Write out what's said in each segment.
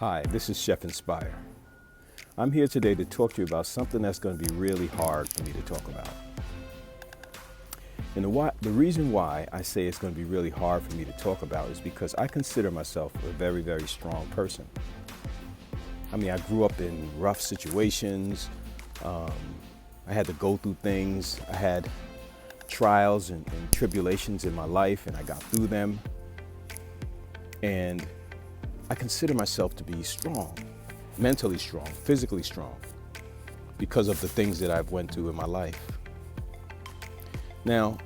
Hi, this is Chef Inspire. I'm here today to talk to you about something that's going to be really hard for me to talk about. And the reason why I say it's going to be really hard for me to talk about is because I consider myself a very, very strong person. I mean, I grew up in rough situations. I had to go through things. I had trials and tribulations in my life, and I got through them. And I consider myself to be strong, mentally strong, physically strong, because of the things that I've went through in my life. Now,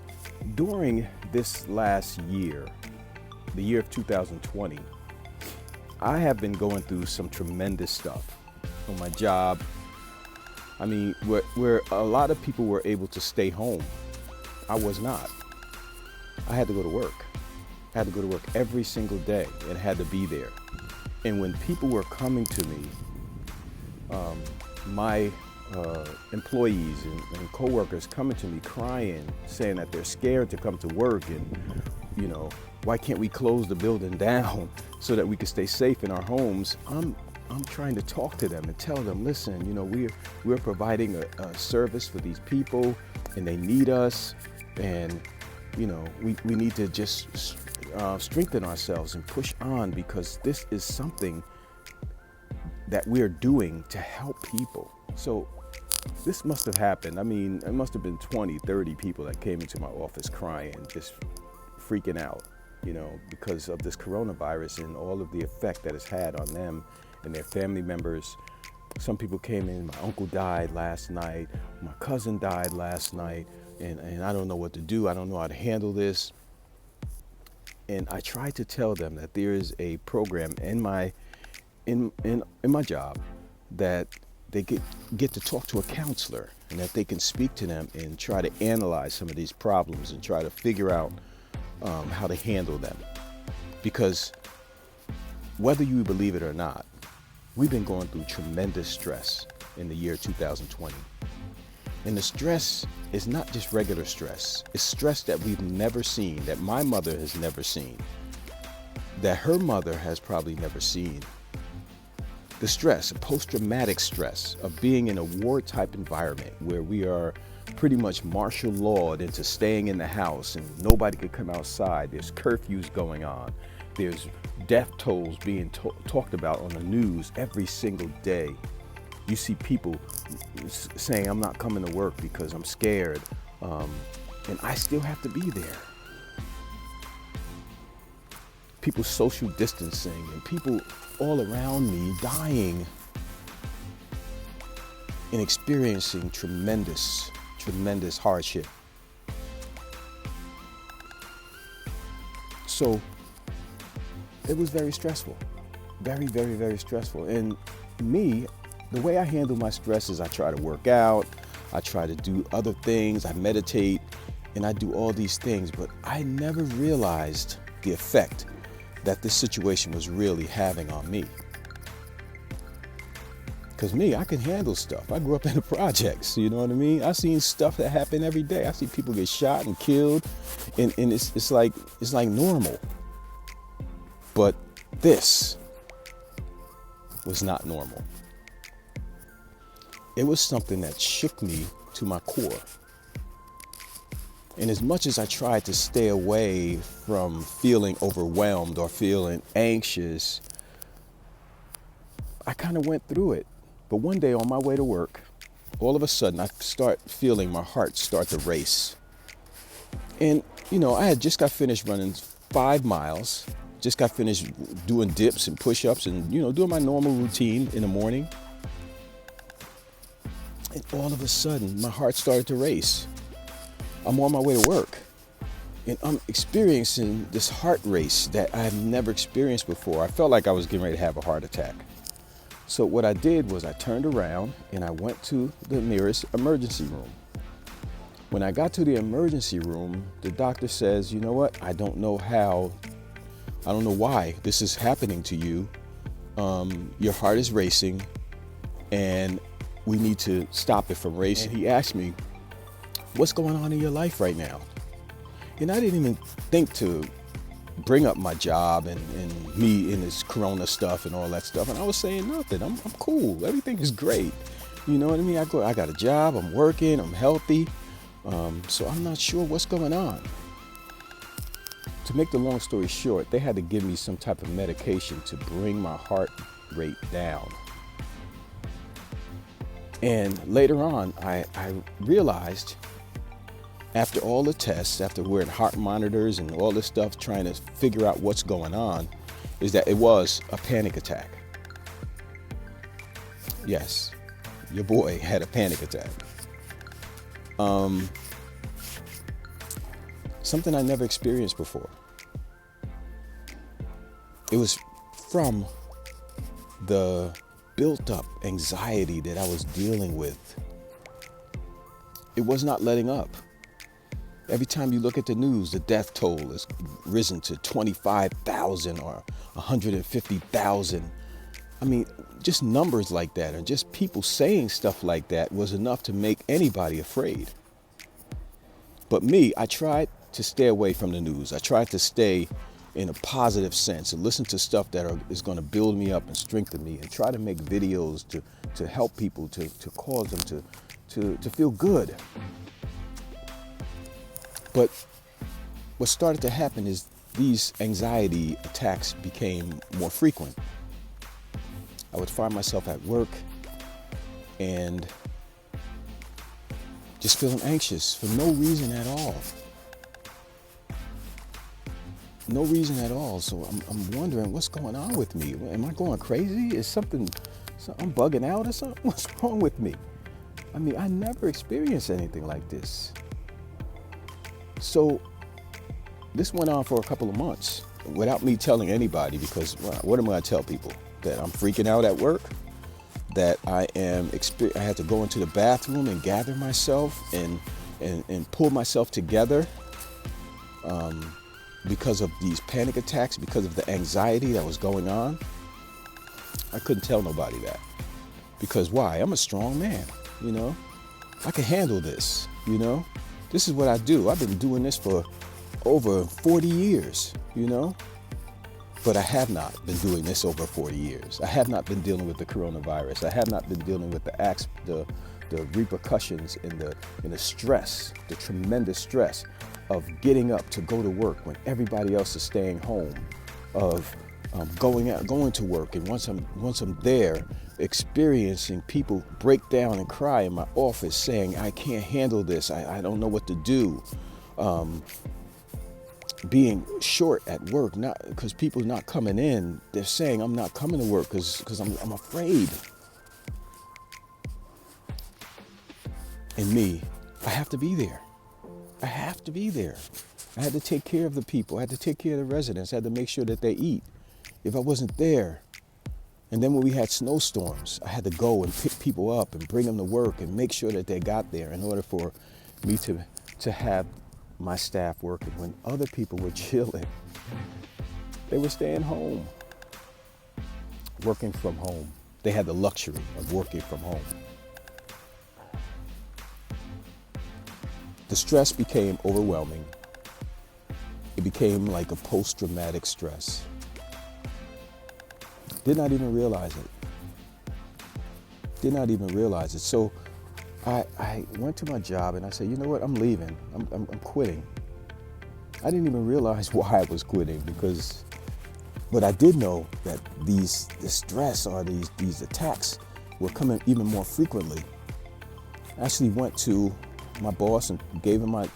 during this last year, the year of 2020, I have been going through some tremendous stuff on my job. I mean, where a lot of people were able to stay home, I was not. I had to go to work. I had to go to work every single day and had to be there. And when people were coming to me, my employees and coworkers coming to me crying, saying that they're scared to come to work, and why can't we close the building down so that we can stay safe in our homes? I'm trying to talk to them and tell them, listen, we're providing a service for these people, and they need us, and we need to just strengthen ourselves and push on, because this is something that we're doing to help people. So this must have happened. I mean, it must have been 20, 30 people that came into my office crying, just freaking out, because of this coronavirus and all of the effect that it's had on them and their family members. Some people came in, my uncle died last night, my cousin died last night, and I don't know what to do. I don't know how to handle this. And I tried to tell them that there is a program in my job that they get to talk to a counselor, and that they can speak to them and try to analyze some of these problems and try to figure out how to handle them. Because whether you believe it or not, we've been going through tremendous stress in the year 2020. And the stress is not just regular stress. It's stress that we've never seen, that my mother has never seen, that her mother has probably never seen. The stress, a post-traumatic stress of being in a war-type environment where we are pretty much martial lawed into staying in the house and nobody could come outside. There's curfews going on. There's death tolls being talked about on the news every single day. You see people saying, I'm not coming to work because I'm scared, and I still have to be there. People social distancing and people all around me dying and experiencing tremendous, tremendous hardship. So it was very stressful, very, very, very stressful. And me, the way I handle my stress is I try to work out, I try to do other things, I meditate, and I do all these things, but I never realized the effect that this situation was really having on me. Because me, I can handle stuff. I grew up in the projects, you know what I mean? I've seen stuff that happen every day. I see people get shot and killed, and it's like normal. But this was not normal. It was something that shook me to my core. And as much as I tried to stay away from feeling overwhelmed or feeling anxious, I kind of went through it. But one day on my way to work, all of a sudden I start feeling my heart start to race. And, I had just got finished running 5 miles, just got finished doing dips and push-ups and, doing my normal routine in the morning. And all of a sudden, my heart started to race. I'm on my way to work, and I'm experiencing this heart race that I've never experienced before. I felt like I was getting ready to have a heart attack. So what I did was I turned around and I went to the nearest emergency room. When I got to the emergency room, the doctor says, you know what? I don't know why this is happening to you. Your heart is racing, and we need to stop it from racing. And he asked me, what's going on in your life right now? And I didn't even think to bring up my job and me in this corona stuff and all that stuff. And I was saying nothing. I'm cool. Everything is great. You know what I mean? I got a job. I'm working. I'm healthy. So I'm not sure what's going on. To make the long story short, they had to give me some type of medication to bring my heart rate down. And later on, I realized, after all the tests, after wearing heart monitors and all this stuff, trying to figure out what's going on, is that it was a panic attack. Yes, your boy had a panic attack. Something I never experienced before. It was from the built-up anxiety that I was dealing with. It was not letting up. Every time you look at the news, the death toll has risen to 25,000 or 150,000. I mean, just numbers like that, and just people saying stuff like that was enough to make anybody afraid. But me, I tried to stay away from the news. I tried to stay in a positive sense and listen to stuff that is going to build me up and strengthen me, and try to make videos to help people, to cause them to feel good. But what started to happen is these anxiety attacks became more frequent. I would find myself at work and just feeling anxious for no reason at all. No reason at all. So I'm wondering what's going on with me. Am I going crazy? Is something I'm bugging out or something? What's wrong with me? I mean, I never experienced anything like this. So this went on for a couple of months without me telling anybody, because what am I going to tell people? That I'm freaking out at work? That I had to go into the bathroom and gather myself and pull myself together because of these panic attacks, because of the anxiety that was going on? I couldn't tell nobody that. Because why? I'm a strong man, you know? I can handle this, you know? This is what I do. I've been doing this for over 40 years, you know? But I have not been doing this over 40 years. I have not been dealing with the coronavirus. I have not been dealing with the repercussions and the stress, the tremendous stress of getting up to go to work when everybody else is staying home, of going to work, and once I'm there, experiencing people break down and cry in my office saying, I can't handle this, I don't know what to do. Being short at work, not because people not coming in, they're saying I'm not coming to work because I'm afraid. And me, I have to be there. I have to be there. I had to take care of the people. I had to take care of the residents. I had to make sure that they eat. If I wasn't there, and then when we had snowstorms, I had to go and pick people up and bring them to work and make sure that they got there in order for me to have my staff working. When other people were chilling, they were staying home, working from home. They had the luxury of working from home. The stress became overwhelming. It became like a post-traumatic stress. Did not even realize it. So I went to my job and I said, you know what, I'm leaving. I'm quitting. I didn't even realize why I was quitting, but I did know that the stress or these attacks were coming even more frequently. I actually went to my boss and gave him my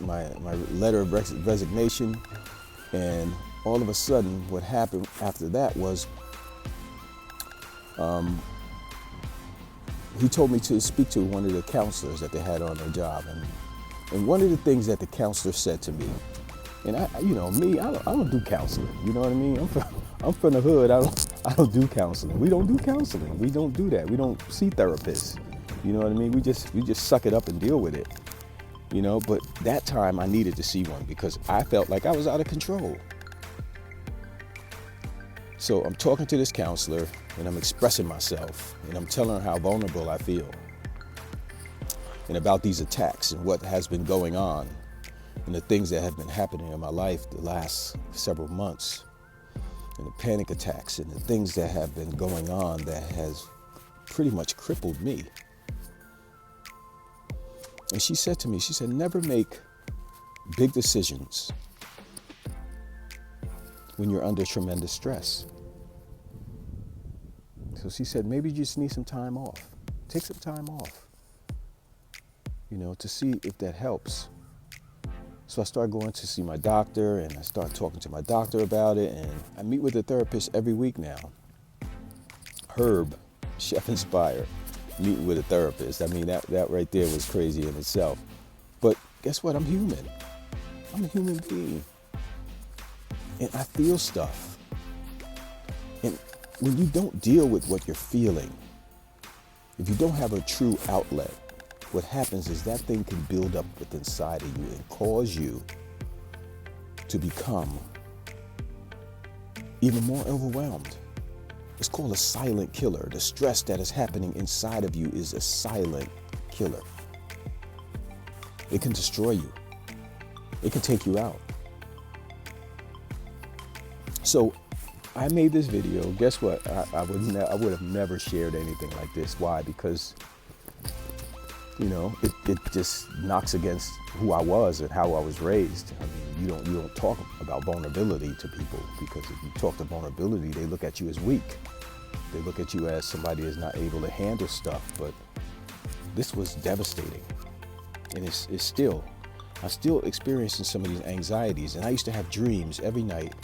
letter of resignation, and all of a sudden what happened after that was he told me to speak to one of the counselors that they had on their job, and one of the things that the counselor said to me, and I don't do counseling. You know what I mean? I'm from the hood. I don't do counseling. We don't do counseling. We don't do that. We don't see therapists. You know what I mean? We just suck it up and deal with it. You know, but that time I needed to see one because I felt like I was out of control. So I'm talking to this counselor and I'm expressing myself and I'm telling her how vulnerable I feel and about these attacks and what has been going on. and the things that have been happening in my life the last several months, and the panic attacks and the things that have been going on that has pretty much crippled me. And she said to me, she said, never make big decisions when you're under tremendous stress. So she said, maybe you just need some time off. Take some time off, to see if that helps. So I started going to see my doctor, and I started talking to my doctor about it, and I meet with a therapist every week now. Herb, Chef Inspire, meeting with a therapist. I mean, that right there was crazy in itself. But guess what? I'm human. I'm a human being. And I feel stuff. And when you don't deal with what you're feeling, if you don't have a true outlet, what happens is that thing can build up within inside of you and cause you to become even more overwhelmed. It's called a silent killer. The stress that is happening inside of you is a silent killer. It can destroy you. It can take you out. So I made this video. Guess what? I would have never shared anything like this. Why? Because it just knocks against who I was and how I was raised. I mean, you don't talk about vulnerability to people, because if you talk to vulnerability, they look at you as weak. They look at you as somebody who's not able to handle stuff. But this was devastating, and I'm still experiencing some of these anxieties. And I used to have dreams every night,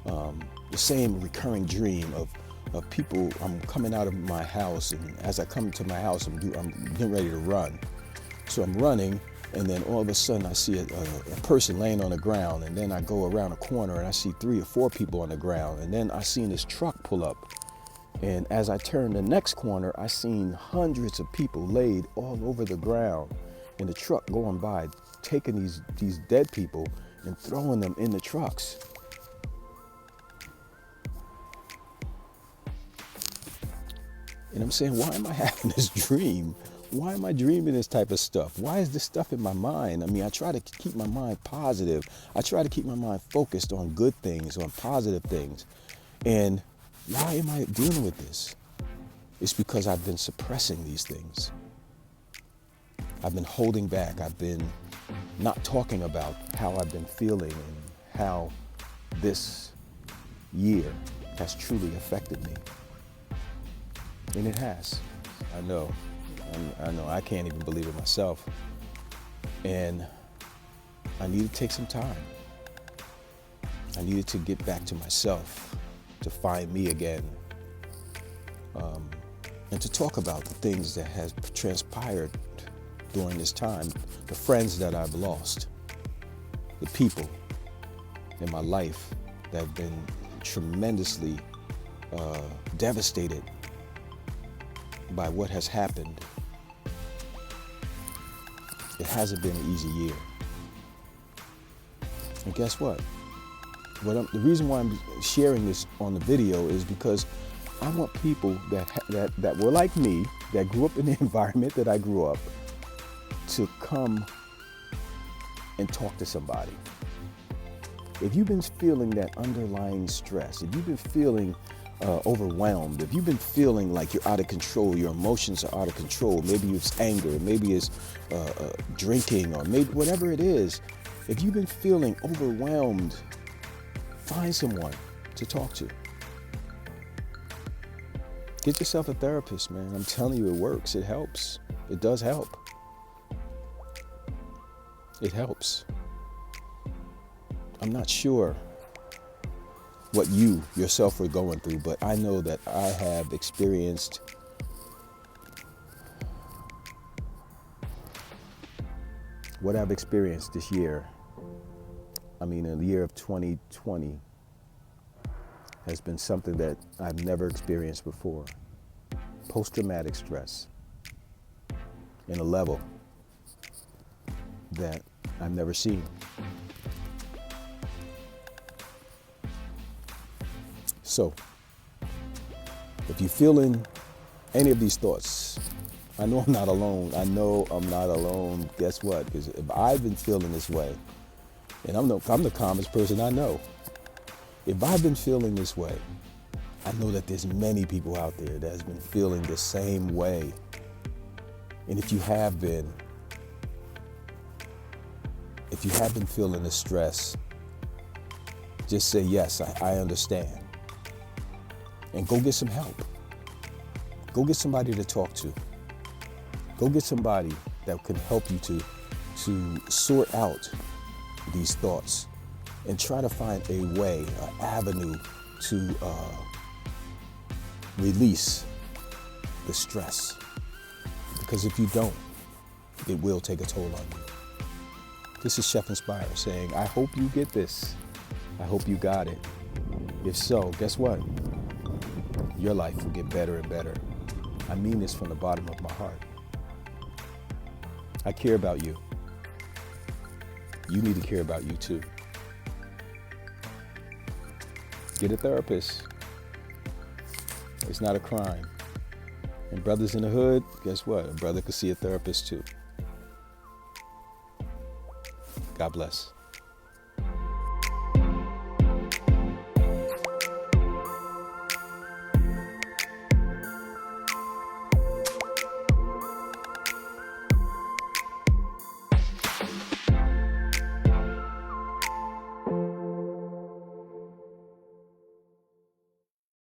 the same recurring dream of people. I'm coming out of my house, and as I come to my house, I'm getting ready to run. So I'm running, and then all of a sudden I see a person laying on the ground, and then I go around a corner and I see 3 or 4 people on the ground, and then I seen this truck pull up, and as I turn the next corner, I seen hundreds of people laid all over the ground, and the truck going by, taking these dead people and throwing them in the trucks. And I'm saying, why am I having this dream? Why am I dreaming this type of stuff? Why is this stuff in my mind? I mean, I try to keep my mind positive. I try to keep my mind focused on good things, on positive things. And why am I dealing with this? It's because I've been suppressing these things. I've been holding back. I've been not talking about how I've been feeling and how this year has truly affected me. And it has. I know. I can't even believe it myself. And I need to take some time. I needed to get back to myself, to find me again, and to talk about the things that has transpired during this time, the friends that I've lost, the people in my life that have been tremendously devastated by what has happened. It hasn't been an easy year. And guess what? The reason why I'm sharing this on the video is because I want people that were like me, that grew up in the environment that I grew up, to come and talk to somebody. If you've been feeling that underlying stress, if you've been feeling overwhelmed, if you've been feeling like you're out of control, your emotions are out of control, maybe it's anger, maybe it's drinking, or maybe whatever it is, if you've been feeling overwhelmed, find someone to talk to. Get yourself a therapist, man. I'm telling you, it works. It helps. It does help. It helps. I'm not sure what you yourself were going through, but I know that I have experienced what I've experienced this year. I mean, in the year of 2020 has been something that I've never experienced before. Post-traumatic stress in a level that I've never seen. So, if you're feeling any of these thoughts, I know I'm not alone. I know I'm not alone. Guess what? Because if I've been feeling this way, And I'm the calmest person I know. If I've been feeling this way, I know that there's many people out there that has been feeling the same way. And if you have been feeling the stress, just say, yes, I understand. And go get some help. Go get somebody to talk to. Go get somebody that can help you to sort out these thoughts and try to find a way, an avenue to release the stress. Because if you don't, it will take a toll on you. This is Chef Inspire saying, I hope you get this. I hope you got it. If so, guess what? Your life will get better and better. I mean this from the bottom of my heart. I care about you. You need to care about you too. Get a therapist. It's not a crime. And brothers in the hood, guess what? A brother could see a therapist too. God bless.